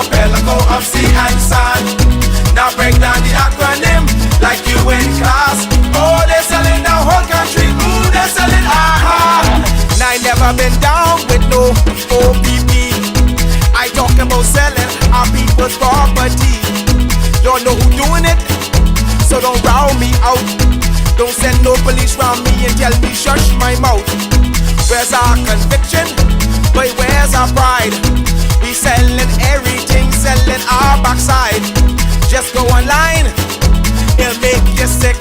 archipelago of sea and sand. Now break down the acronym like you in class. Oh, they're selling the whole country. Ooh, they're selling aha. And I never been down with no OPP. I talk about selling our people's property. Don't know who doing it, so don't round me out. Don't send no police round me and tell me shush my mouth. Where's our conviction? But where's our pride? We selling everything, selling our backside. Just go online, it'll make you sick.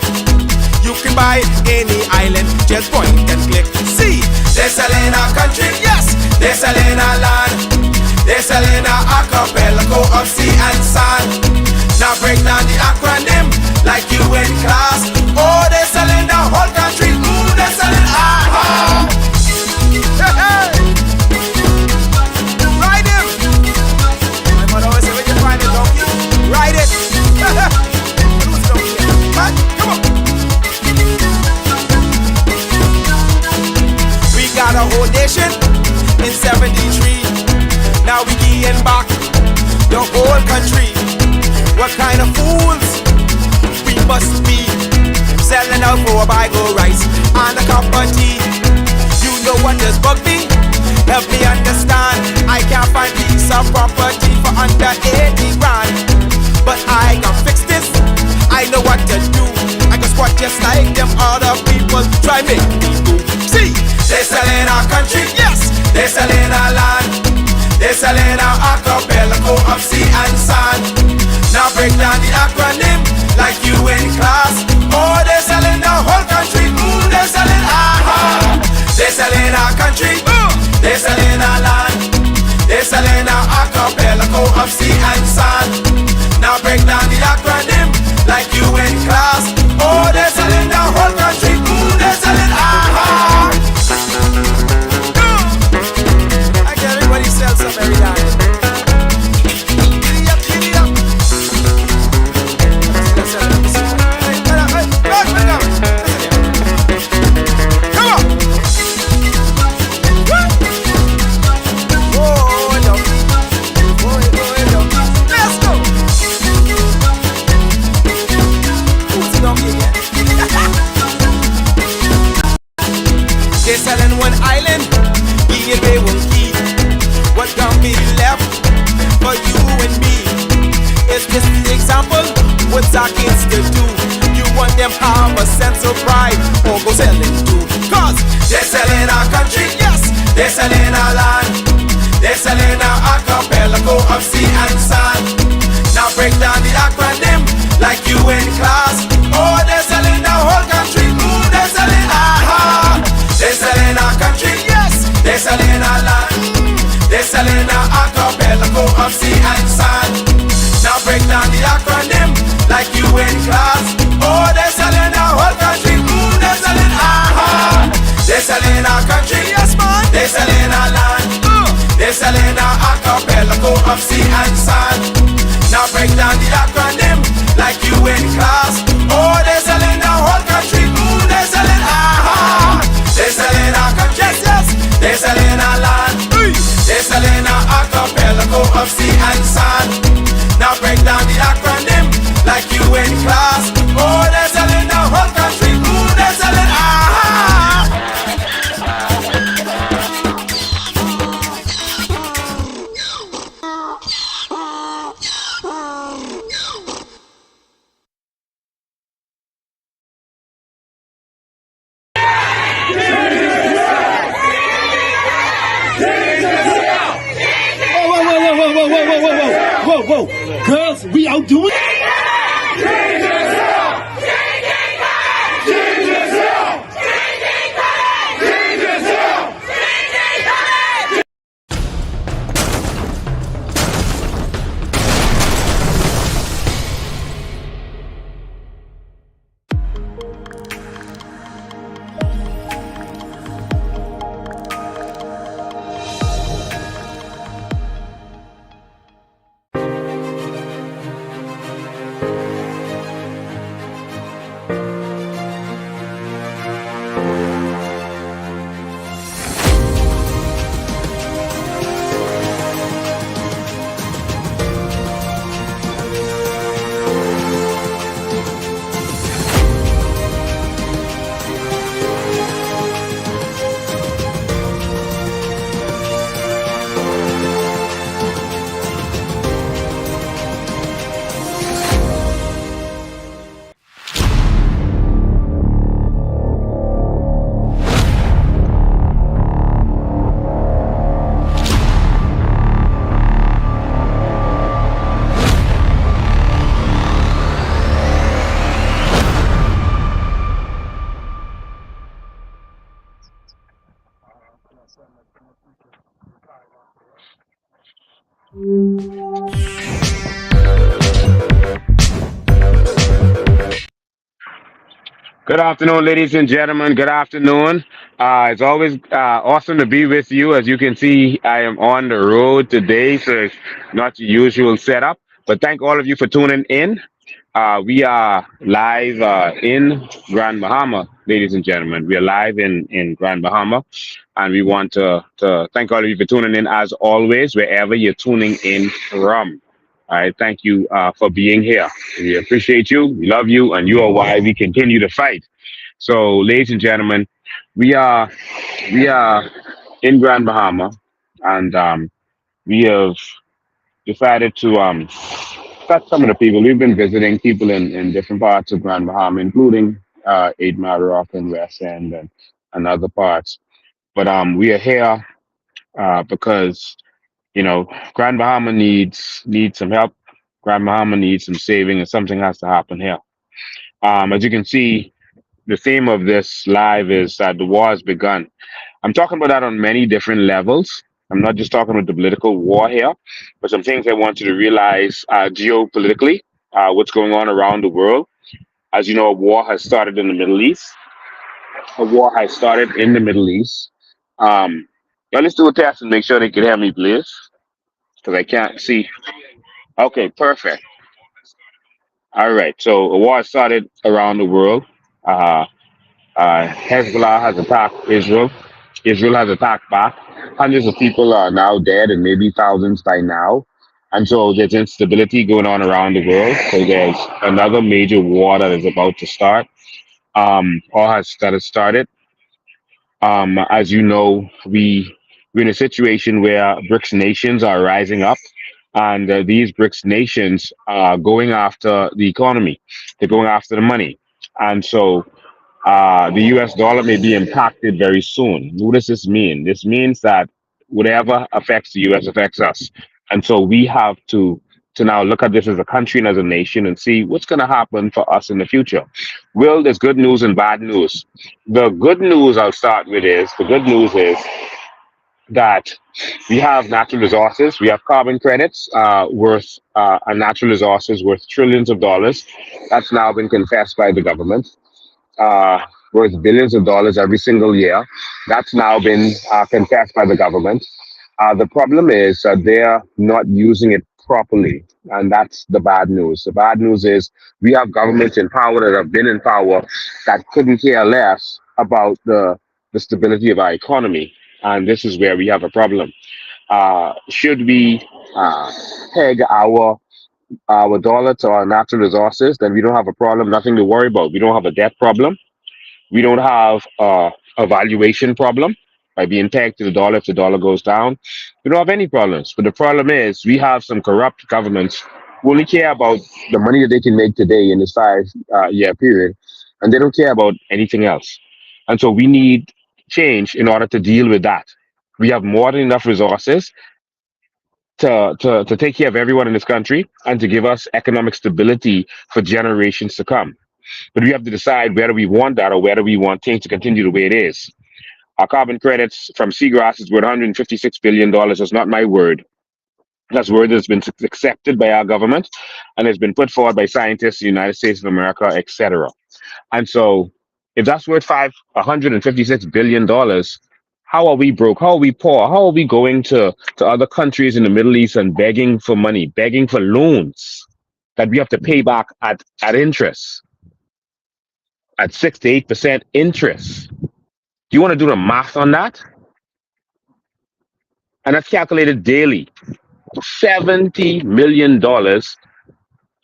You can buy any island, just point and click. See, they're selling our country, yes, they're selling our land. They're selling our archipelago of sea and sand. Now break down the acronym like you in class. Oh, they're selling the whole country. Ooh, they're selling aha. Hey, hey. Ride him. My mother always say when you find a donkey, ride it. Lose donkey. Man, come on. We got a whole nation in 73. Now we getting back the whole country. What kind of fools we must be, selling out for a bag of rice and a cup of tea. You know what does bug me? Help me understand. I can't find piece of property for under 80 grand, but I can fix this. I know what to do. I can squat just like them other people try make me do. See, they're selling our country, yes, they're selling our land. They're selling our archipelago of sea and sand. Now break down the acronym like you in class. Oh, they're selling the whole country. Ooh, they're selling aha. They're selling our country. They're selling our land. They're selling our archipelago of sea and sand. Now break down the acronym like you in class. Oh, they're selling the whole country. Ooh, they're selling aha. I get everybody sell some every day. They're selling one island, be it they won't keep. What can be left for you and me? Is this the example? What's our kids to do? You want them have a sense of pride, or go selling too? Cause they're selling our country, yes, they're selling our land. They're selling our archipelago of sea and sand. Now break down the acronym like you in class. Oh, they're selling the whole country. Ooh, they're selling aha. They're selling our country, yes, they're selling our land. They're selling our archipelago of sea and sand. Now break down the acronym like you in class. Oh, they're selling the whole country. Ooh, they're selling aha. They're selling our country, yes man. They're selling our land. They're selling our archipelago of sea and sand. Now break down the acronym like you in class. Oh, they're selling the whole country. Ooh, they're selling aha. They're selling our country, yes, yes. They're selling our land. They're selling our archipelago of sea and sand. Now break down the acronym like you in class. Oh, they're selling the whole country. Ooh, they're selling aha. Whoa, girls, we out doing Good afternoon, ladies and gentlemen. Good afternoon. It's always awesome to be with you. As you can see, I am on the road today, so it's not the usual setup. But thank all of you for tuning in. We are live in Grand Bahama, ladies and gentlemen. We are live in Grand Bahama, and we want to thank all of you for tuning in, as always, wherever you're tuning in from. All right, thank you for being here. We appreciate you, we love you, and you are why we continue to fight. So, ladies and gentlemen, we are we are in Grand Bahama, and we have decided to touch some of the people. We've been visiting people in different parts of Grand Bahama, including Eight Mile Rock and West End and other parts. But we are here because Grand Bahama needs some help. Grand Bahama needs some saving, and something has to happen here. As you can see, the theme of this live is that the war has begun. I'm talking about that on many different levels. I'm not just talking about the political war here, but some things I want you to realize geopolitically, what's going on around the world. As you know, a war has started in the Middle East. A war has started in the Middle East. Um, yeah, let's do a test and make sure they can hear me, please, because I can't see. Okay, perfect. All right. So a war started around the world. Uh, Hezbollah has attacked Israel. Israel has attacked back. Hundreds of people are now dead and maybe thousands by now. And so there's instability going on around the world. So there's another major war that is about to start, or has that has started. As you know, we're in a situation where BRICS nations are rising up, and these BRICS nations are going after the economy. They're going after the money, and so the U.S. dollar may be impacted very soon. What does this mean? This means that whatever affects the U.S. affects us, and so we have to now look at this as a country and as a nation and see what's going to happen for us in the future. Will there's good news and bad news. The good news I'll start with is the good news is that we have natural resources. We have carbon credits worth natural resources worth trillions of dollars. That's now been confessed by the government, uh, worth billions of dollars every single year. That's now been confessed by the government. The problem is they're not using it properly, and that's the bad news. The bad news is we have governments in power that have been in power that couldn't care less about the stability of our economy, and this is where we have a problem. Should we peg our dollar to our natural resources, then we don't have a problem, nothing to worry about. We don't have a debt problem. We don't have a valuation problem by being pegged to the dollar if the dollar goes down. We don't have any problems. But the problem is we have some corrupt governments who only care about the money that they can make today in this 5 year period, and they don't care about anything else. And so we need change in order to deal with that. We have more than enough resources to take care of everyone in this country and to give us economic stability for generations to come. But we have to decide whether we want that or whether we want things to continue the way it is. Our carbon credits from seagrass is worth $156 billion. That's not my word. That's word that's been accepted by our government and has been put forward by scientists in the United States of America, etc. And so, if that's worth $156 billion, how are we broke? How are we poor? How are we going to other countries in the Middle East and begging for money, begging for loans that we have to pay back at interest, at 6 to 8% interest? Do you want to do the math on that? And that's calculated daily. $70 million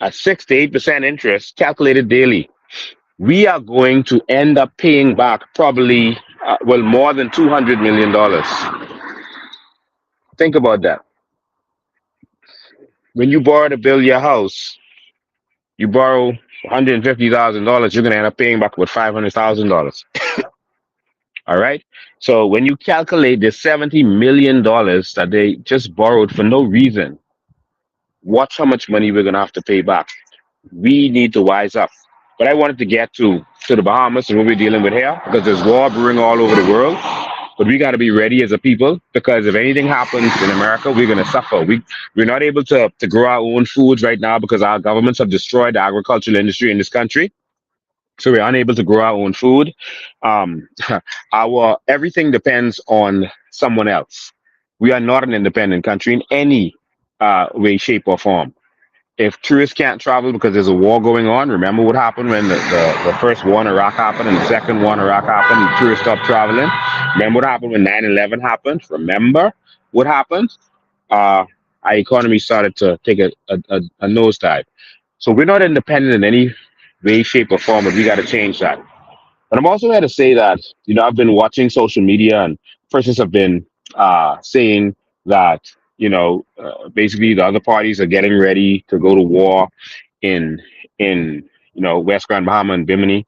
at 6 to 8% interest, calculated daily. We are going to end up paying back probably, well, more than $200 million. Think about that. When you borrow to build your house, you borrow $150,000, you're going to end up paying back with $500,000. All right. So when you calculate the $70 million that they just borrowed for no reason, watch how much money we're going to have to pay back. We need to wise up. But I wanted to get to the Bahamas and what we're dealing with here because there's war brewing all over the world. But we got to be ready as a people because if anything happens in America, we're going to suffer. We're not able to grow our own foods right now because our governments have destroyed the agricultural industry in this country. So we're unable to grow our own food. Um, our everything depends on someone else. We are not an independent country in any way, shape, or form. If tourists can't travel because there's a war going on, remember what happened when the first war in Iraq happened and the second war in Iraq happened and tourists stopped traveling? Remember what happened when 9/11 happened? Remember what happened? Uh, our economy started to take a nosedive. So we're not independent in any way, shape, or form, but we got to change that. But I'm also here to say that, I've been watching social media and persons have been saying that, basically the other parties are getting ready to go to war in, West Grand Bahama and Bimini.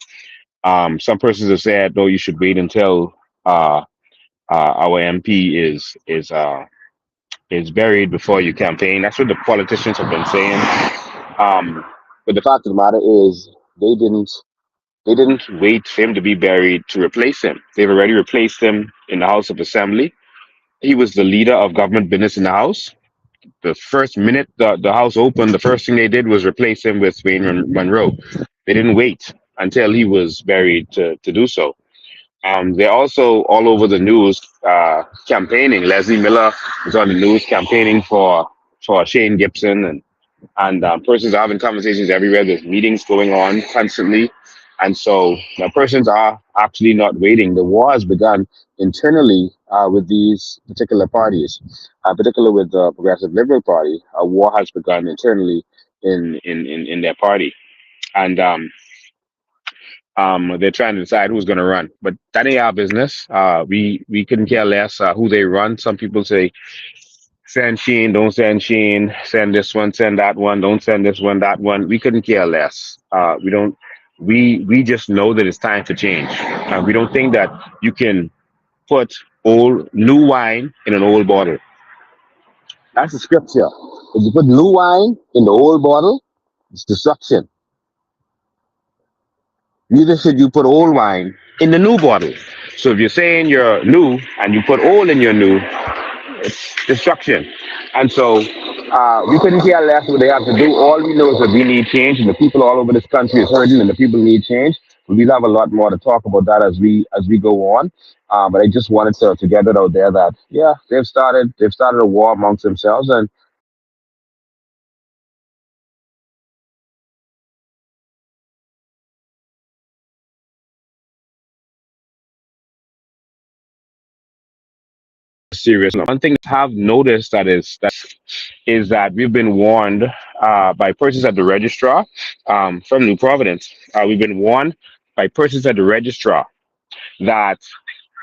Some persons have said, no, you should wait until uh, our MP is buried before you campaign. That's what the politicians have been saying. Um, but the fact of the matter is, they didn't they didn't wait for him to be buried to replace him. They've already replaced him in the House of Assembly. He was the leader of government business in the House. The first minute the House opened, the first thing they did was replace him with Wayne Monroe. They didn't wait until he was buried to do so. They're also all over the news campaigning. Leslie Miller was on the news campaigning for Shane Gibson, and persons are having conversations everywhere. There's meetings going on constantly, and so persons are actually not waiting. The war has begun internally with these particular parties, particularly with the Progressive Liberal Party. A war has begun internally in their party, and they're trying to decide who's going to run. But that ain't our business. We couldn't care less who they run. Some people say send Sheen, don't send Sheen, send this one, send that one, don't send this one, that one. We couldn't care less. We don't. We just know that it's time for change. We don't think that you can put old new wine in an old bottle. That's the scripture. If you put new wine in the old bottle, it's destruction. Neither should you put old wine in the new bottle. So if you're saying you're new and you put old in your new, it's destruction. And so we couldn't care less what they have to do. All we know is that we need change, and the people all over this country is hurting, and the people need change. We'll have a lot more to talk about that as we go on. But I just wanted to get it out there that yeah, they've started a war amongst themselves, and serious. One thing I have noticed is that we've been warned by persons at the registrar from New Providence. We've been warned by persons at the registrar that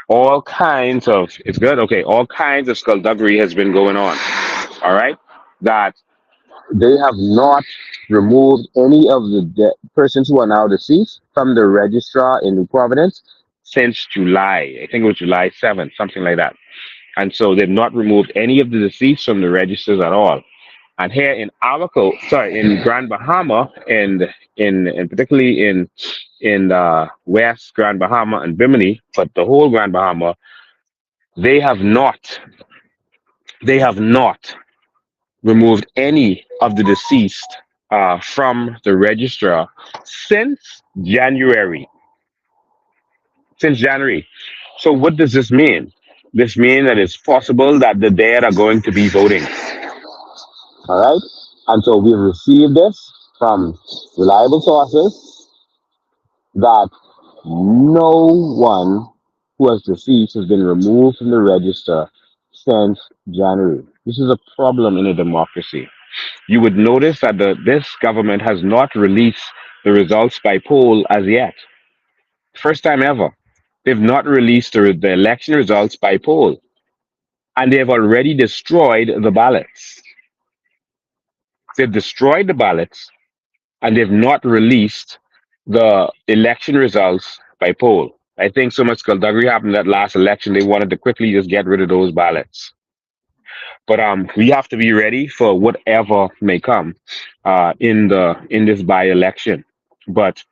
all kinds of it's good okay all kinds of skullduggery has been going on. All right, that they have not removed any of the persons who are now deceased from the registrar in New Providence since July. I think it was July 7th, something like that. And so they've not removed any of the deceased from the registers at all. And here in in Grand Bahama, and in particularly in West Grand Bahama and Bimini, but the whole Grand Bahama, they have not they have not removed any of the deceased from the registrar since January. Since January. So what does this mean? This means that it's possible that the dead are going to be voting. All right. And so we've received this from reliable sources that no one who has deceased has been removed from the register since January. This is a problem in a democracy. You would notice that this government has not released the results by poll as yet. First time ever. They've not released the election results by poll, and they have already destroyed the ballots. They've destroyed the ballots, and they've not released the election results by poll. I think so much skullduggery happened that last election. They wanted to quickly just get rid of those ballots. But we have to be ready for whatever may come in this by election. But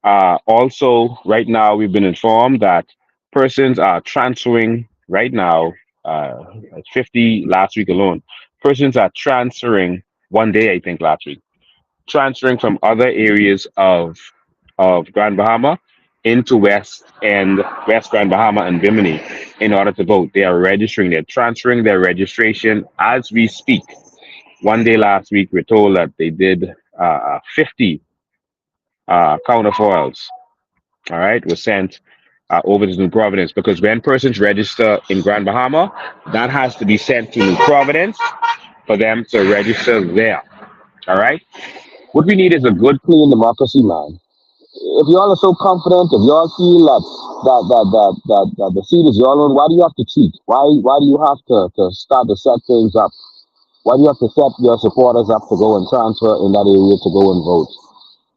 also, right now, we've been informed that persons are transferring right now. Uh, 50 last week alone. Persons are transferring one day, I think, last week, transferring from other areas of of Grand Bahama into West Grand Bahama and Bimini in order to vote. They are registering, they're transferring their registration as we speak. One day last week, we're told that they did 50 counterfoils, all right, was sent over to New Providence because when persons register in Grand Bahama, that has to be sent to New Providence for them to register there, all right? What we need is a good, clean democracy, man. If y'all are so confident, if y'all feel that the seat is your own, why do you have to cheat? Why do you have to start to set things up? Why do you have to set your supporters up to go and transfer in that area to go and vote?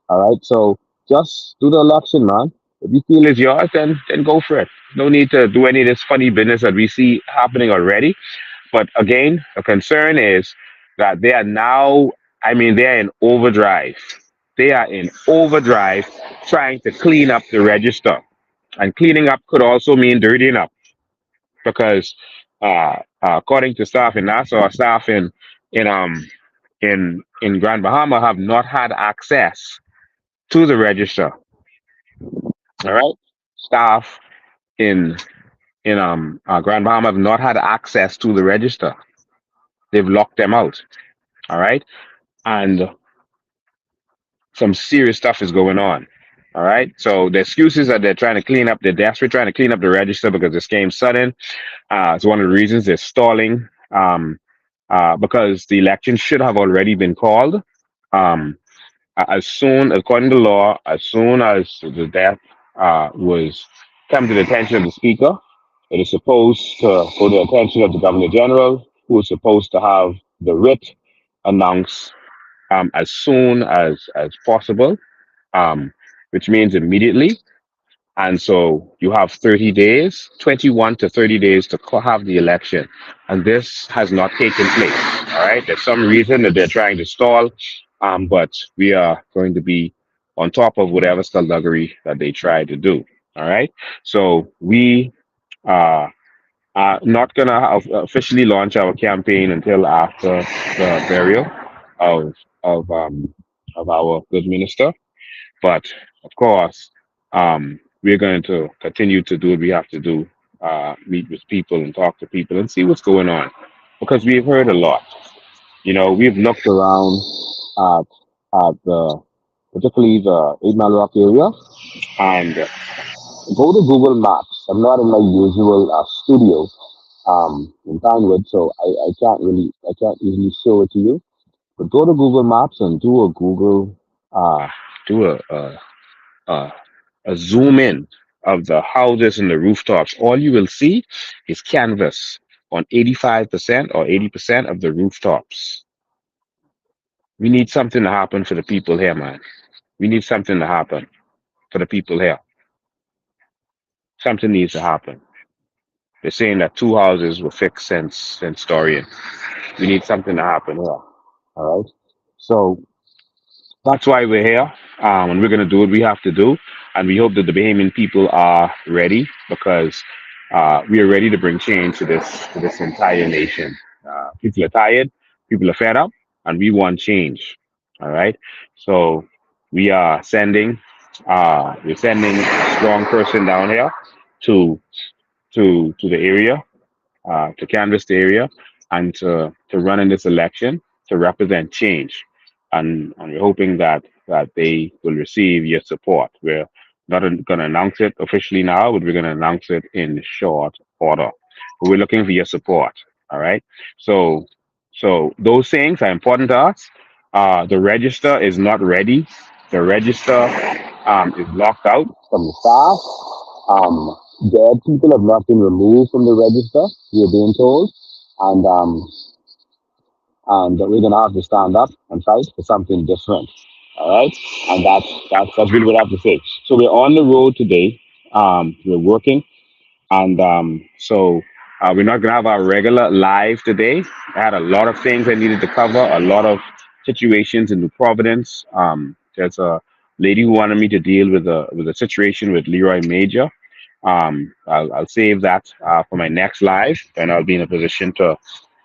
All right, so just do the election, man. If you feel it's yours, then go for it. No need to do any of this funny business that we see happening already. But again, the concern is that they are now, I mean, they are in overdrive. They are in overdrive trying to clean up the register. And cleaning up could also mean dirtying up because according to staff in Nassau, staff in Grand Bahama have not had access to the register. All right. Staff in Grand Bahama have not had access to the register. They've locked them out. All right. And some serious stuff is going on. All right. So the excuses that they're trying to clean up, they're desperate trying to clean up the register because this came sudden. It's one of the reasons they're stalling because the election should have already been called. Um, as soon, according to law, as soon as the death was come to the attention of the speaker, it is supposed to go to the attention of the governor general, who is supposed to have the writ announced as soon as possible, um, which means immediately. And so you have 30 days, 21 to 30 days to have the election. And this has not taken place. All right. There's some reason that they're trying to stall, but we are going to be on top of whatever skullduggery that they try to do. All right. So we uh, are not going to officially launch our campaign until after the burial of, of, um, of our good minister. But of course, we're going to continue to do what we have to do, meet with people and talk to people and see what's going on. Because we've heard a lot. You know, we've looked around at, at the, particularly the 8 Mile Rock area, and go to Google Maps. I'm not in my usual studio in Pinewood, so I can't easily show it to you. But go to Google Maps and do a uh, do uh, a zoom in of the houses and the rooftops, all you will see is canvas on 85% or 80% of the rooftops. We need something to happen for the people here, man. We need something to happen for the people here. Something needs to happen. They're saying that two houses were fixed since Dorian. We need something to happen here. All right. So that's why we're here, and we're going to do what we have to do. And we hope that the Bahamian people are ready because we are ready to bring change to this entire nation. People are tired, people are fed up, and we want change. All right. So we are sending we're sending a strong person down here to to the area to canvass the area and to run in this election to represent change. And we're hoping that they will receive your support. We're not going to announce it officially now, but we're going to announce it in short order. But we're looking for your support. All right. So those things are important to us. The register is not ready. The register is locked out from the staff. Dead people have not been removed from the register, we are being told, and we're gonna have to stand up and fight for something different. All right, and that's really what I have to say. So we're on the road today. We're working, and we're not gonna have our regular live today. I had a lot of things I needed to cover, a lot of situations in New Providence. There's a lady who wanted me to deal with a situation with Leroy Major. I'll save that for my next live, and I'll be in a position to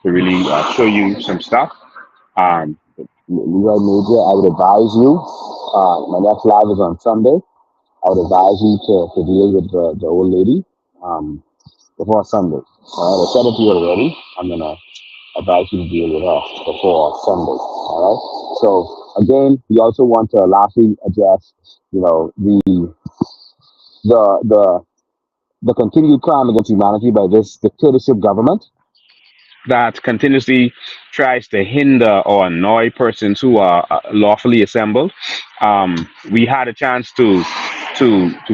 really show you some stuff. Leroy Major, I would advise you. My next live is on Sunday. I would advise you to deal with the old lady before Sunday. All right, I said it to you already. I'm gonna advise you to deal with her before Sunday. All right. So again, we also want to lastly address, the the the continued crime against humanity by this dictatorship government. that continuously tries to hinder or annoy persons who are lawfully assembled. We had a chance to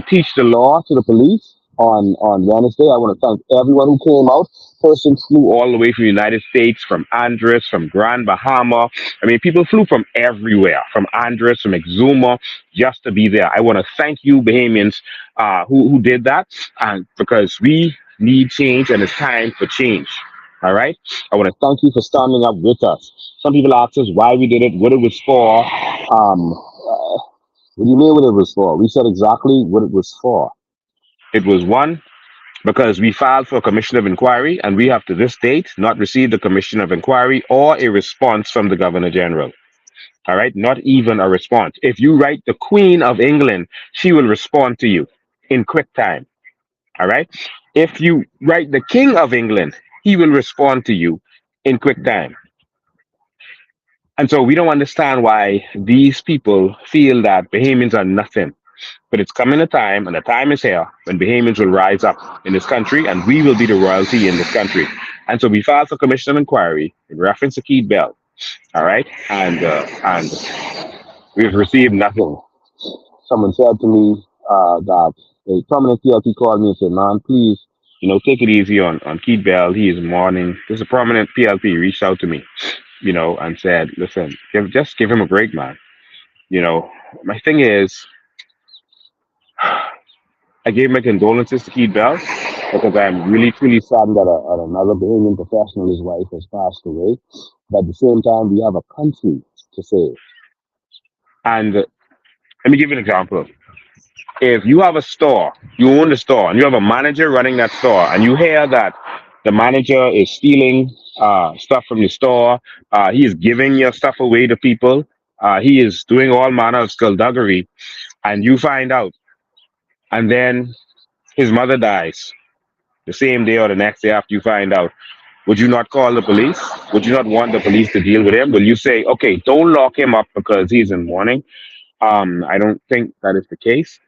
teach the law to the police on Wednesday. I want to thank everyone who came out. Persons flew all the way from the United States, from Andres, from Grand Bahama. I mean, people flew from everywhere, from Andres, from Exuma, just to be there. I want to thank you, Bahamians, who did that, and because we need change and it's time for change. All right. I want to thank you for standing up with us. Some people ask us why we did it, what it was for. What do you mean what it was for? We said exactly what it was for. It was one, because we filed for a commission of inquiry and we have to this date not received a commission of inquiry or a response from the Governor General. All right. Not even a response. If you write the Queen of England, she will respond to you in quick time. All right. If you write the King of England, he will respond to you in quick time. And so we don't understand why these people feel that Bahamians are nothing. But it's coming a time, and the time is here, when Bahamians will rise up in this country, and we will be the royalty in this country. And so we filed for commission of inquiry in reference to Keith Bell. All right, and we've received nothing. Someone said to me that a prominent PLP called me and said, "Man, please." Take it easy on Keith Bell. He is mourning. There's a prominent PLP reached out to me, and said, "Listen, just give him a break, man." My thing is, I gave my condolences to Keith Bell because I'm really truly Saddened that another Bahamian professional, his wife, has passed away. But at the same time, we have a country to save. and let me give you an example. If you have a store, you own the store, and you have a manager running that store, and you hear that the manager is stealing stuff from your store, he is giving your stuff away to people, he is doing all manner of skullduggery, and you find out, and then his mother dies the same day or the next day after you find out, would you not call the police? Would you not want the police to deal with him? Will you say, okay, don't lock him up because he's in mourning? I don't think that is the case.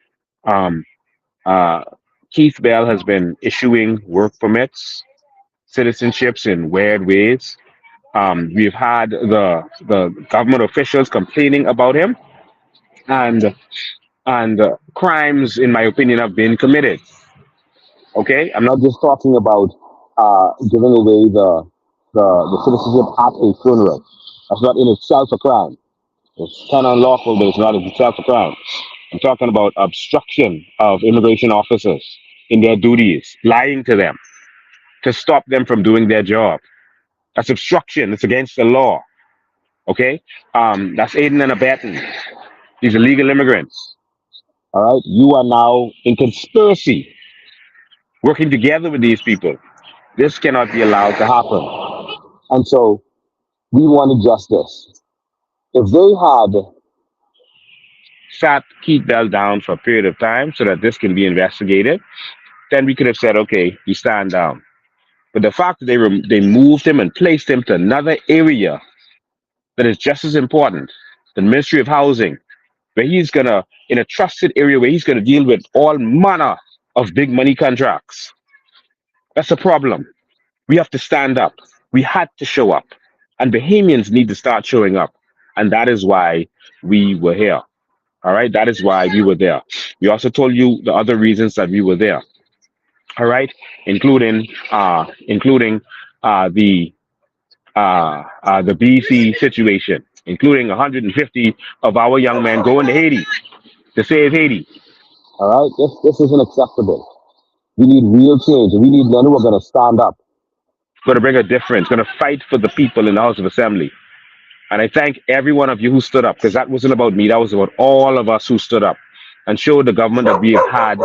Um, Uh, Keith Bell has been issuing work permits, citizenships in weird ways. We've had the government officials complaining about him, and crimes, in my opinion, have been committed. Okay, I'm not just talking about giving away the citizenship at a funeral. That's not in itself a crime. It's kind of unlawful, but it's not in itself a crime. I'm talking about obstruction of immigration officers in their duties, lying to them to stop them from doing their job. That's obstruction. It's against the law. Okay, that's aiding and abetting these illegal immigrants. All right, you are now in conspiracy, working together with these people. This cannot be allowed to happen. And so we wanted justice. If they had, Sat Keith Bell down for a period of time so that this can be investigated, then we could have said, okay, you stand down. But the fact that they moved him and placed him to another area that is just as important, the Ministry of Housing, where he's gonna, in a trusted area where he's gonna deal with all manner of big money contracts. That's a problem. We have to stand up. We had to show up. And Bahamians need to start showing up. And that is why we were here. All right. That is why we were there. We also told you the other reasons that we were there. All right. Including the the BC situation, including 150 of our young men going to Haiti to save Haiti. all right, this isn't acceptable. We need real change. We need men who are going to stand up. Going to bring a difference. Going to fight for the people in the House of Assembly. And I thank every one of you who stood up, because that wasn't about me. That was about all of us who stood up and showed the government that we have had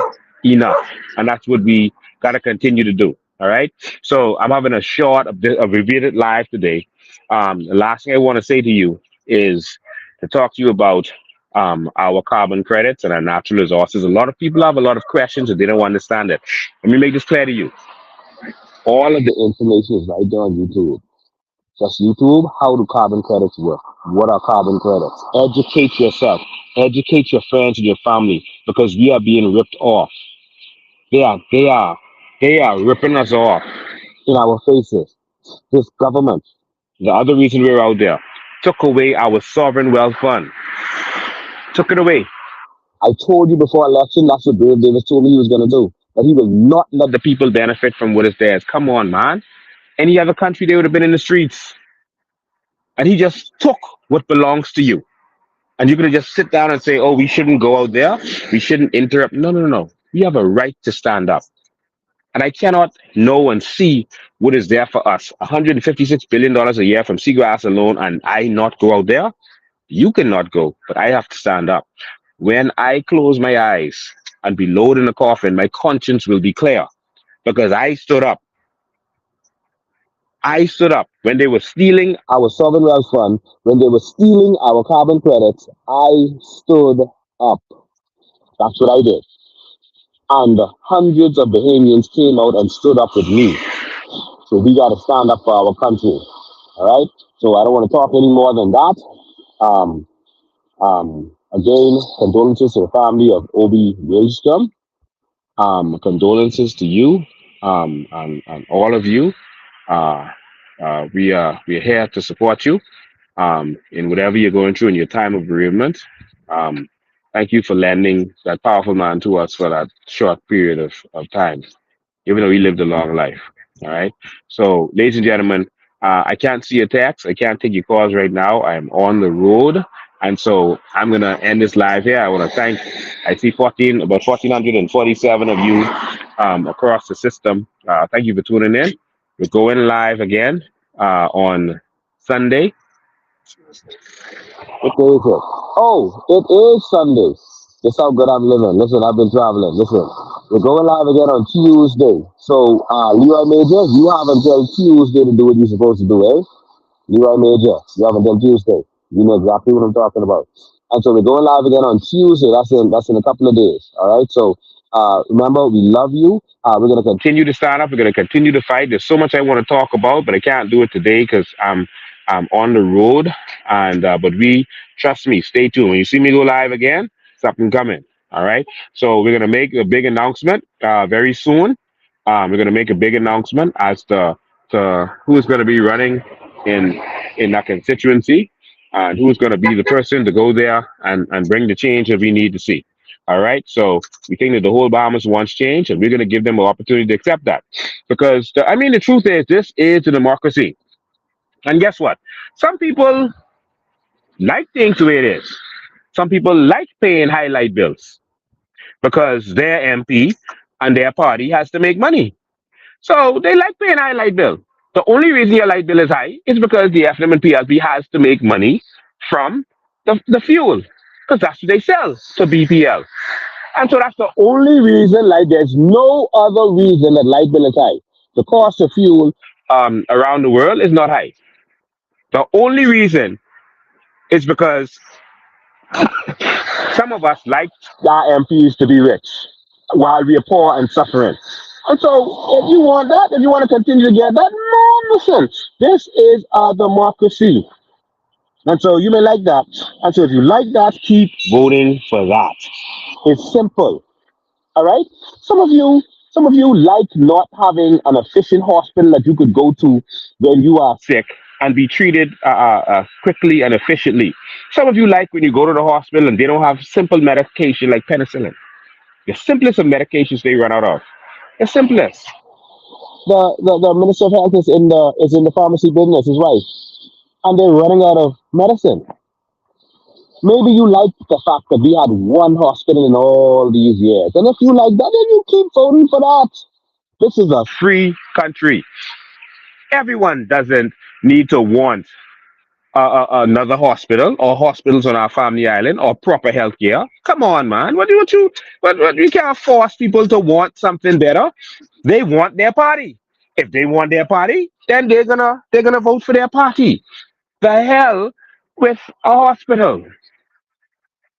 enough. And that's what we got to continue to do. All right. So I'm having a short of a revealed live today. The last thing I want to say to you is to talk to you about our carbon credits and our natural resources. A lot of people have a lot of questions and they don't understand it. Let me make this clear to you. All of the information is right there on YouTube. Just YouTube, how do carbon credits work? What are carbon credits? Educate yourself. Educate your friends and your family because we are being ripped off. They are, they are, they are ripping us off in our faces. This government, the other reason we're out there, took away our sovereign wealth fund. Took it away. I told you before election, that's what Dave Davis told me he was going to do. That he will not let The people benefit from what is theirs. Come on, man. Any other country, they would have been in the streets. And he just took what belongs to you. And you're going to just sit down and say, oh, we shouldn't go out there. We shouldn't interrupt. No, no, no, no. We have a right to stand up. And I cannot know and see what is there for us. $156 billion a year from seagrass alone, and I not go out there. You cannot go, but I have to stand up. When I close my eyes and be lowered in the coffin, my conscience will be clear because I stood up. I stood up when they were stealing. our sovereign wealth fund, when they were stealing our carbon credits, I stood up. That's what I did. And hundreds of Bahamians came out and stood up with me. So we got to stand up for our country. All right. So I don't want to talk any more than that. Um, again, condolences to the family of Obi Wilstrom. Condolences to you, and all of you. Uh, we are here to support you in whatever you're going through in your time of bereavement. Um, Thank you for lending that powerful man to us for that short period of time, even though he lived a long life. All right. So, ladies and gentlemen, I can't see your text. I can't take your calls right now. I'm on the road. And so I'm going to end this live here. I want to thank, I see about 1,447 of you across the system. Thank you for tuning in. We're going live again on Sunday. What day is it? Oh, it is Sunday. This how good I'm living. Listen, I've been traveling. Listen, we're going live again on Tuesday. So, Leroy Major, you have until Tuesday to do what you're supposed to do, eh? Leroy Major, you have until Tuesday. You know exactly what I'm talking about. And so we're going live again on Tuesday. That's in a couple of days. All right. So remember, we love you. We're gonna Continue to stand up. We're going to continue to fight. There's so much I want to talk about, but I can't do it today because I'm on the road. And but we trust me. Stay tuned. When you see me go live again, something coming. All right. So we're going to make a big announcement very soon. We're going to make a big announcement as to who is going to be running in in that constituency and who's going to be the person to go there and bring the change that we need to see. All right. So we think that the whole Bahamas wants change, and we're going to give them an opportunity to accept that. Because, I mean, the truth is, this is a democracy. And guess what? Some people like things the way it is. Some people like paying highlight bills because their MP and their party has to make money. So they like paying highlight bill. The only reason your light bill is high is because the FNM and PLP has to make money from the fuel because that's what they sell to BPL. And so that's the only reason, like there's no other reason that light bill is high. The cost of fuel around the world is not high. The only reason is because some of us like our MPs to be rich while we are poor and suffering. And so if you want that, if you want to continue to get that, no, listen, this is a democracy. And so you may like that. And so if you like that, keep voting for that. It's simple. All right. Some of you, some of you like not having an efficient hospital that you could go to when you are sick and be treated quickly and efficiently. Some of you like when you go to the hospital and they don't have simple medication like penicillin. The simplest of medications they run out of. The simplest. The minister of health is in the pharmacy business, his wife, and they're running out of medicine. Maybe you like the fact that we had one hospital in all these years. And if you like that, then you keep voting for that. This is a free country. Everyone doesn't need to want another hospital or hospitals on our family island or proper health care. Come on, man. What you can't force people to want something better. They want their party. If they want their party, then they're gonna vote for their party. The hell with a hospital.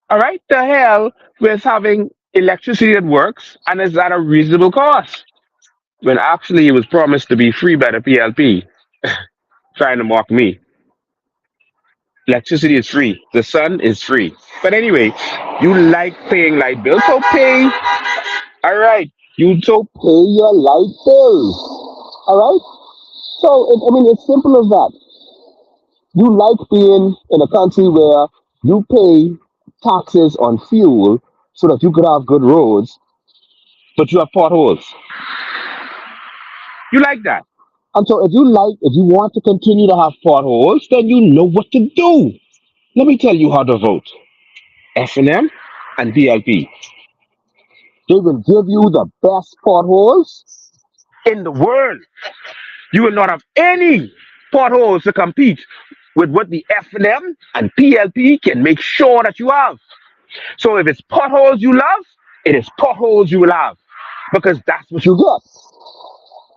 All right, the hell with having electricity that works and is at a reasonable cost when actually it was promised to be free by the PLP. Trying to mock me. Electricity is free. The sun is free. But anyway, you like paying light bills, so pay. All right, you so Pay your light bills. All right. So I mean, it's simple as that. You like being in a country where you pay taxes on fuel so that you could have good roads, but you have potholes. you like that. And so if you want to continue to have potholes, then you know what to do. Let me tell you how to vote. F&M and PLP. They will give you the best potholes. In the world, you will not have any potholes to compete with what the F&M and PLP can make sure that you have. So if it's potholes you love, it is potholes you will have because that's what You get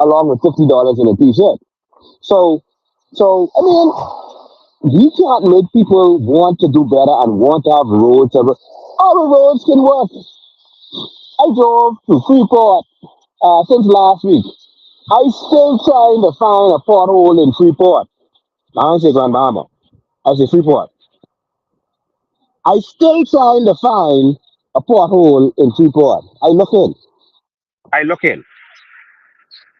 along with $50 in a t-shirt. So, I mean, we can't make people want to do better and want to have roads. All the roads can work. I drove to Freeport since last week. I still trying to find a pothole in Freeport. I don't say Grand Bahama. I say Freeport. I still trying to find a pothole in Freeport. I look in. I look in.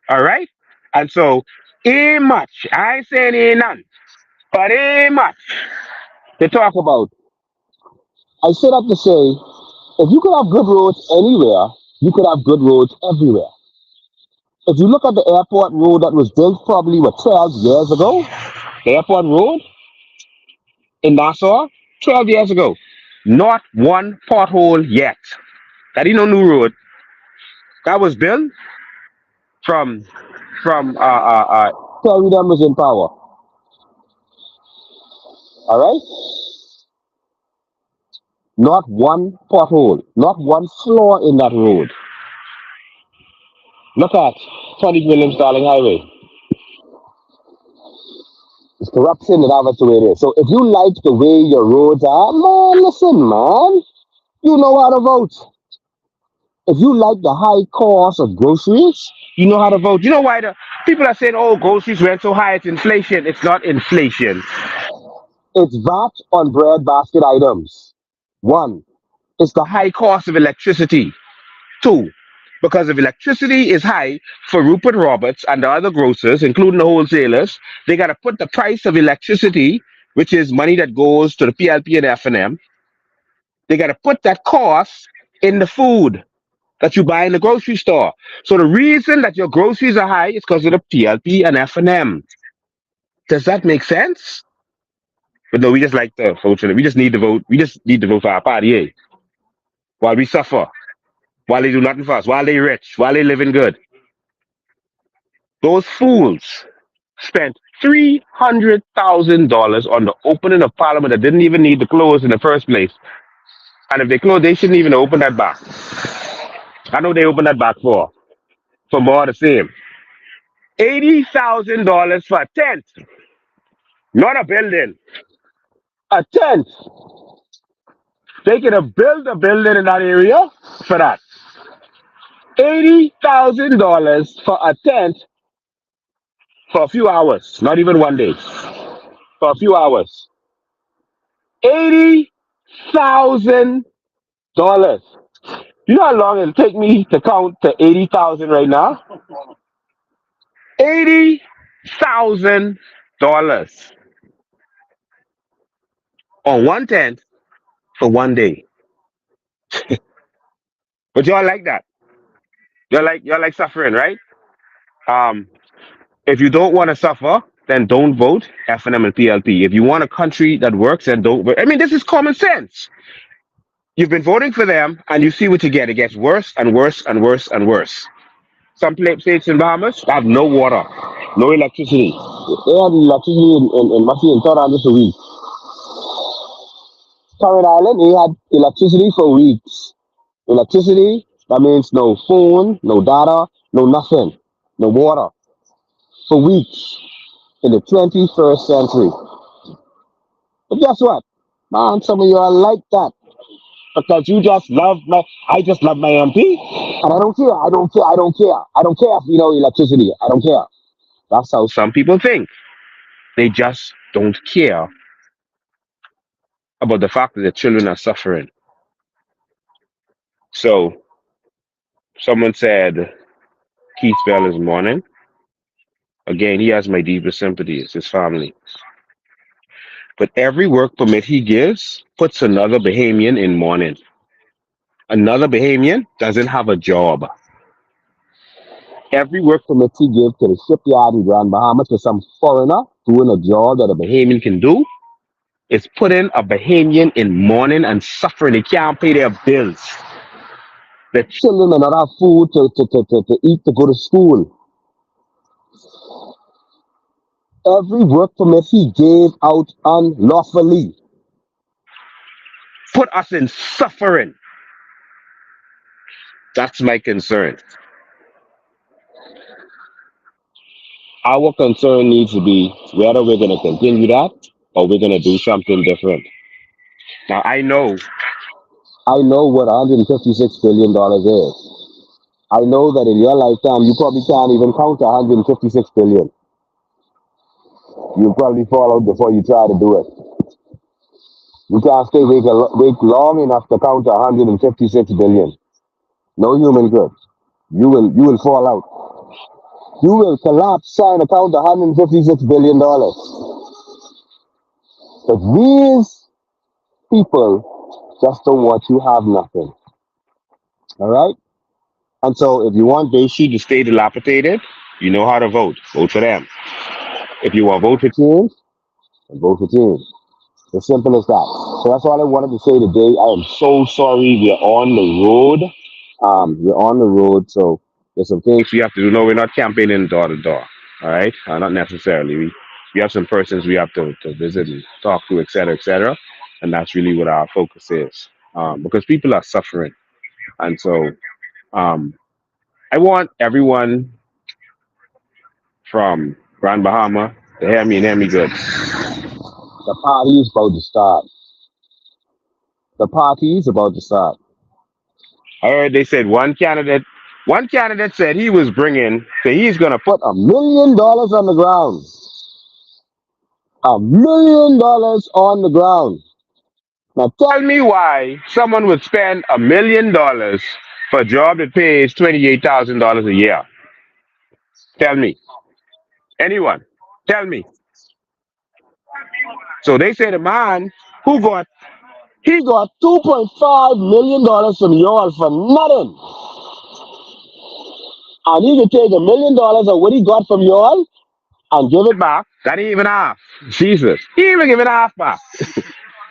All right? And so, ain't much. I ain't saying ain't none, but ain't much to talk about. I set up to say, if you could have good roads anywhere, you could have good roads everywhere. If you look at the airport road that was built probably, 12 years ago, the airport road in Nassau, 12 years ago, not one pothole yet. That ain't no new road. That was built from Terry them was in power. All right? Not one pothole, not one flaw in that road. Look at 20 Williams Darling Highway. It's corruption and that's the way it is. So if you like the way your roads are, man, listen, man, you know how to vote. If you like the high cost of groceries, you know how to vote. You know why the people are saying, "Oh, groceries went so high, it's inflation." It's not inflation. it's VAT on bread basket items. One, it's the High cost of electricity. Two, because if electricity is high for Rupert Roberts and the other grocers, including the wholesalers, they got to put the price of electricity, which is money that goes to the PLP and F&M, they got to put that cost in the food that you buy in the grocery store. So the reason that your groceries are high is because of the PLP and F&M. Does that make sense? But no, we just like the vote. We just need to vote. We just need to vote for our party, eh? While we suffer, while they do nothing for us, while they rich, while they living good. Those fools spent $300,000 on the opening of Parliament that didn't even need to close in the first place. And if they closed, they shouldn't even open that back. I know they opened that back for more of the same. $80,000 for a tent, not a building. A tent. They could have built a building in that area for that. $80,000 for a tent for a few hours, not even one day, for a few hours. $80,000. You know how long it'll take me to count to 80,000 right now? $80,000 on one tent for one day. But y'all like that. Y'all like suffering, right? Um, if you don't want to suffer, then don't vote F&M and PLP. If you want a country that works, then don't vote. I mean, this is common sense. You've been voting for them, and you see what you get. It gets worse and worse and worse and worse. Some states in Bahamas have no water, no electricity. they had electricity in Masi and Torrance this week. Torrent Island, they had electricity for weeks. Electricity, that means no phone, no data, no nothing, no water for weeks in the 21st century. But guess what? Man, some of y'all like that. because you just love my, I just love my MP, and I don't care. I don't care. I don't care. I don't care if you know electricity. I don't care. That's how some people think. They just don't care about the fact that their children are suffering. So someone said Keith Bell is mourning. Again, he has my deepest sympathies, his family. But every work permit he gives puts another Bahamian in mourning. Another Bahamian doesn't have a job. Every work permit he gives to the shipyard in Grand Bahama to some foreigner doing a job that a Bahamian can do is putting a Bahamian in mourning and suffering. They can't pay their bills. The children may not have food to eat to go to school. Every work permit he gave out unlawfully put us in suffering. That's my concern. Our concern needs to be whether we're going to continue that or we're going to do something different. Now, I know what $156 billion is. I know that in your lifetime, you probably can't even count 156 billion. You'll probably fall out before you try to do it. You can't stay wake long enough to count 156 billion. No human could. You will fall out. You will collapse trying to count $156 billion. But these people just don't want you to have nothing. All right? And so if you want Beshi to stay dilapidated, you know how to vote. Vote for them. If you want to vote for change, then vote for change. As simple as that. So that's all I wanted to say today. I am so sorry we're on the road. We're on the road, so there's some things we have to do. No, we're not campaigning door to door. All right? Not necessarily. We have some persons we have to visit and talk to, et cetera, et cetera. And that's really what our focus is. Because people are suffering. And so um, I want everyone from Grand Bahama to hear me and hear me good. The party is about to start. The party is about to start. I heard they said one candidate said he was bringing, so he's going to put $1 million on the ground. $1 million on the ground. Now tell me why someone would spend $1 million for a job that pays $28,000 a year. Tell me. Anyone? Tell me. So they say the man who he got $2.5 million from y'all for nothing. And he can take $1 million of what he got from y'all and give it back. That ain't even half. Jesus. He ain't even give it half back.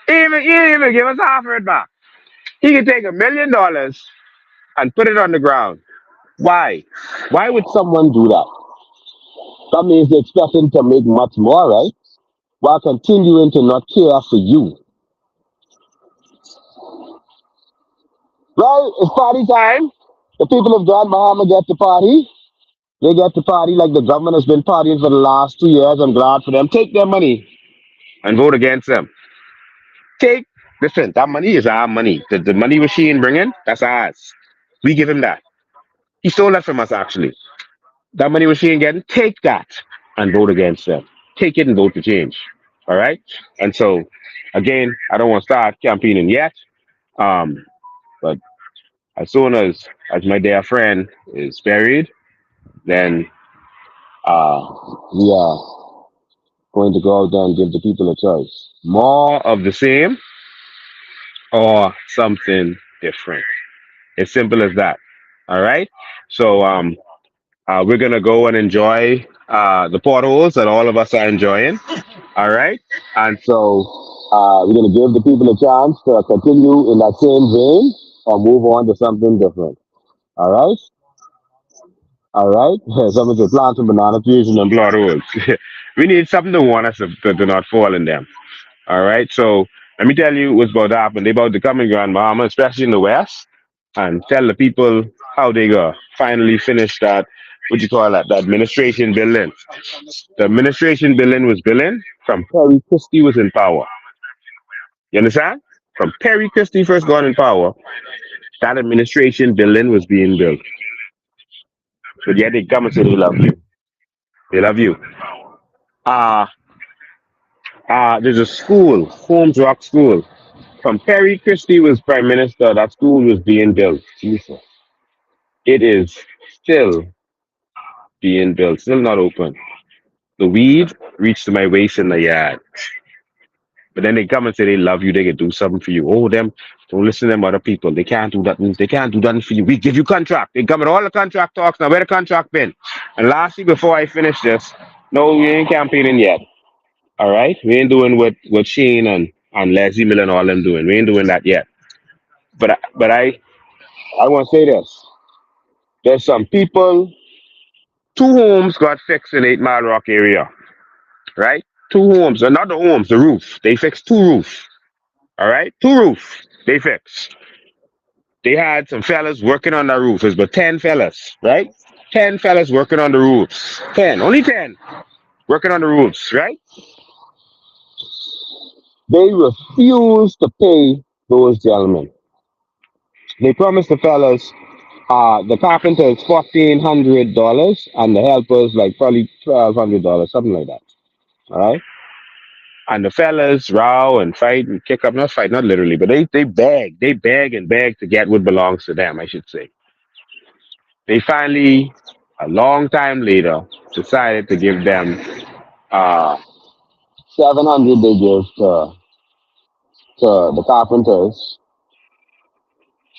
He ain't even give us half of it back. He can take $1 million and put it on the ground. Why? Why would someone do that? That means they expect him to make much more, right? While continuing to not care for you. Well, it's party time. The people of Grand Bahama get to party. They get to party like the government has been partying for the last 2 years. I'm glad for them. Take their money and vote against them. Take, listen, that money is our money. The money machine bringing, that's ours. We give him that. He stole that from us, actually. That money machine getting, take that and vote against them. Take it and vote for change. All right? And so, again, I don't want to start campaigning yet. Um, but as soon as my dear friend is buried, then uh, we are going to go out there and give the people a choice. More of the same or something different. As simple as that. All right. So we're gonna go and enjoy the potholes that all of us are enjoying. All right. And so we're gonna give the people a chance to continue in that same vein or move on to something different. All right. All right. Someone said plant some banana trees and then blood holes. We need something to warn us to not fall in them. All right. So let me tell you what's about to happen. They about to come in Grand Bahama, especially in the West, and tell the people how they go finally finish that. What you call that? The administration building. The administration building was building from Terry Christie was in power. You understand? From Perry Christie first got in power, that administration building was being built. But yet they come and say they love you. They love you. Uh, there's a school, Holmes Rock School. From Perry Christie was prime minister, that school was being built. Jesus. It is still being built, still not open. The weed reached to my waist in the yard. But then they come and say they love you, they can do something for you. Oh, them, don't listen to them other people. They can't do that. They can't do that for you. We give you contract. They come with all the contract talks. Now, where the contract been? And lastly, before I finish this, no, we ain't campaigning yet. All right? We ain't doing what Shane and Leslie Miller and all them doing. We ain't doing that yet. But I want to say this. There's some people, two homes got fixed in 8 Mile Rock area, right? Two homes, not the homes, the roof. They fixed two roofs. All right? Two roofs. They fixed. They had some fellas working on the roof. It's but 10 fellas, right? 10 fellas working on the roofs. 10, only 10 working on the roofs, right? They refuse to pay those gentlemen. They promised the fellas the carpenter is $1,400 and the helpers like probably $1,200, something like that. All right. And the fellas row and fight and kick up, not fight, not literally, but they beg and beg to get what belongs to them, I should say. They finally, a long time later, decided to give them, uh, 700 they give to the carpenters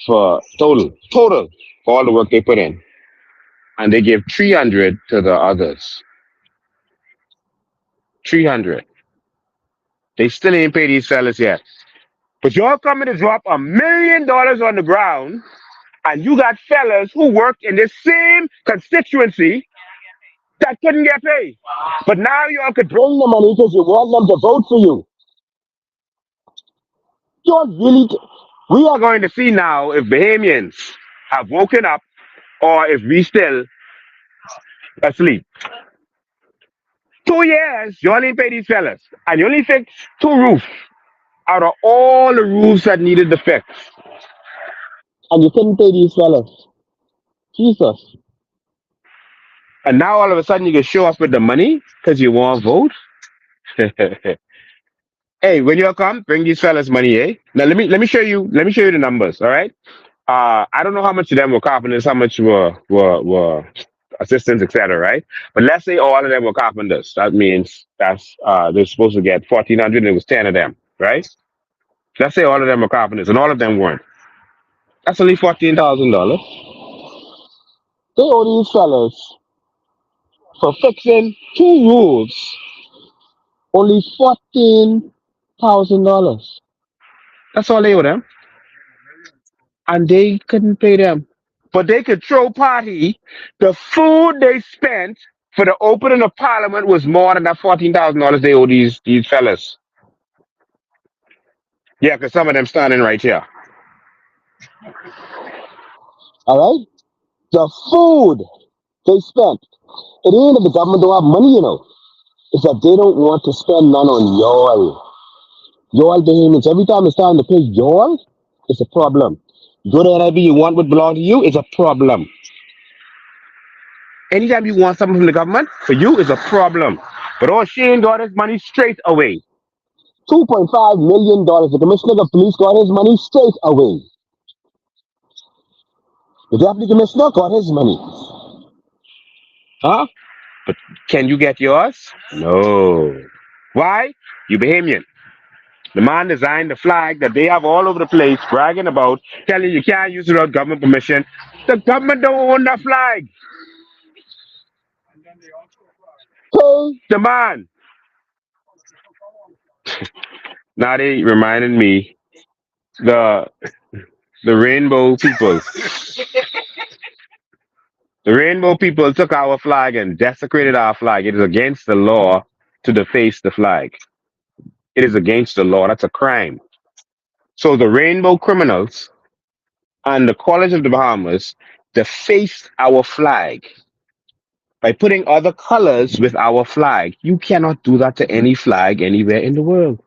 for total, for all the work they put in. And they give 300 to the others. 300. They still ain't pay these fellas yet. But y'all coming to drop $1 million on the ground, and you got fellas who work in the same constituency that couldn't get paid. But now y'all could bring the money because you want them to vote for you. You're really. we are going to see now if Bahamians have woken up or if we still asleep. 2 years, you only pay these fellas, and you only fix two roofs out of all the roofs that needed the fix. And you couldn't pay these fellas. Jesus. And now all of a sudden you can show up with the money because you want to vote. Hey, when you come, bring these fellas money, eh? Now let me show you the numbers, all right? I don't know how much of them were carpenters, how much were assistants, etc. Right? But let's say all of them were carpenters. That means that's they're supposed to get 1,400, and it was 10 of them, right? Let's say all of them were carpenters, and all of them weren't. That's only $14,000 They owe these fellas for fixing two roofs. only $14,000. That's all they owe them, and they couldn't pay them. But they could throw party. The food they spent for the opening of Parliament was more than that $14,000 they owe these fellas. Yeah, because some of them standing right here. All right? The food they spent. It ain't that the government don't have money, It's that they don't want to spend none on y'all. Y'all payments. Every time it's time to pay y'all, it's a problem. Go to NIB, you want what belongs to you, it's a problem. Anytime you want something from the government, for you is a problem. But all Shane got his money straight away. $2.5 million. The commissioner of police got his money straight away. The deputy commissioner got his money. Huh? But can you get yours? No. Why? You Bahamian. The man designed the flag that they have all over the place, bragging about, telling you can't use it without government permission. The government don't own that flag. Pay. The man. Now they reminded me the the rainbow people. The rainbow people took our flag and desecrated our flag. It is against the law to deface the flag. It is against the law. That's a crime. So the rainbow criminals and the College of the Bahamas defaced our flag by putting other colors with our flag. You cannot do that to any flag anywhere in the world.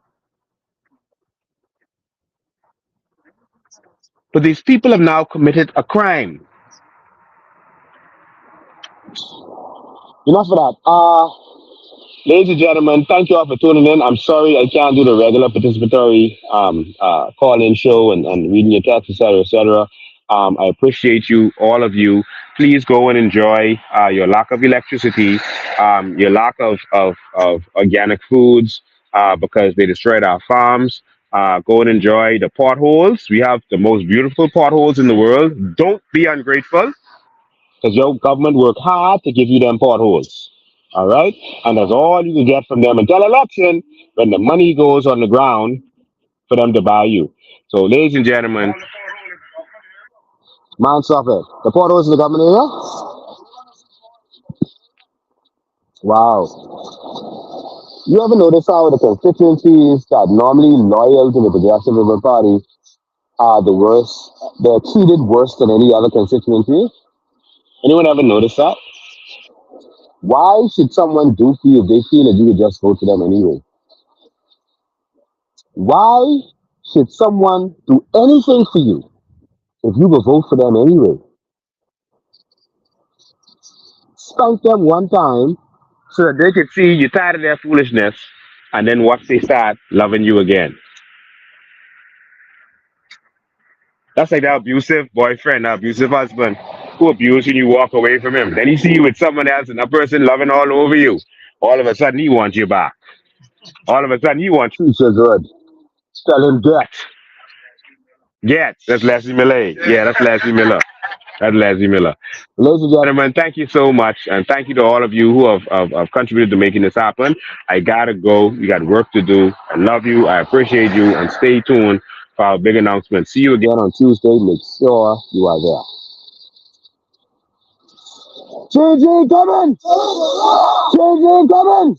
But these people have now committed a crime. Enough of that. Ladies and gentlemen, thank you all for tuning in. I'm sorry I can't do the regular participatory call-in show and reading your text, etc., etc. I appreciate you, all of you. Please go and enjoy your lack of electricity, your lack of organic foods because they destroyed our farms. Go and enjoy the potholes. We have the most beautiful potholes in the world. Don't be ungrateful because your government worked hard to give you them potholes. All right? And that's all you can get from them until election when the money goes on the ground for them to buy you. So, ladies and gentlemen, Man, stop it. The potholes in the government area? Wow. You ever notice how the constituencies that normally loyal to the Progressive Liberal Party are the worst? They're treated worse than any other constituency. Anyone ever notice that? Why should someone do for you if they feel that you could just vote for them anyway? Why should someone do anything for you if you could vote for them anyway? Spank them one time. so that they could see you're tired of their foolishness and then watch they start loving you again. That's like that abusive boyfriend, that abusive husband who abused you and you walk away from him. Then he see you with someone else and that person loving all over you. All of a sudden he wants you back. All of a sudden he wants Treat you good. Tell him get. Yes, that's Leslie Millay. Yeah, that's Leslie Miller. That's Leslie Miller. Ladies and gentlemen, Gentlemen, thank you so much. And thank you to all of you who have contributed to making this happen. I got to go. You got work to do. I love you. I appreciate you. And stay tuned for our big announcement. See you again. again on Tuesday, make sure you are there. JJ coming! JJ coming!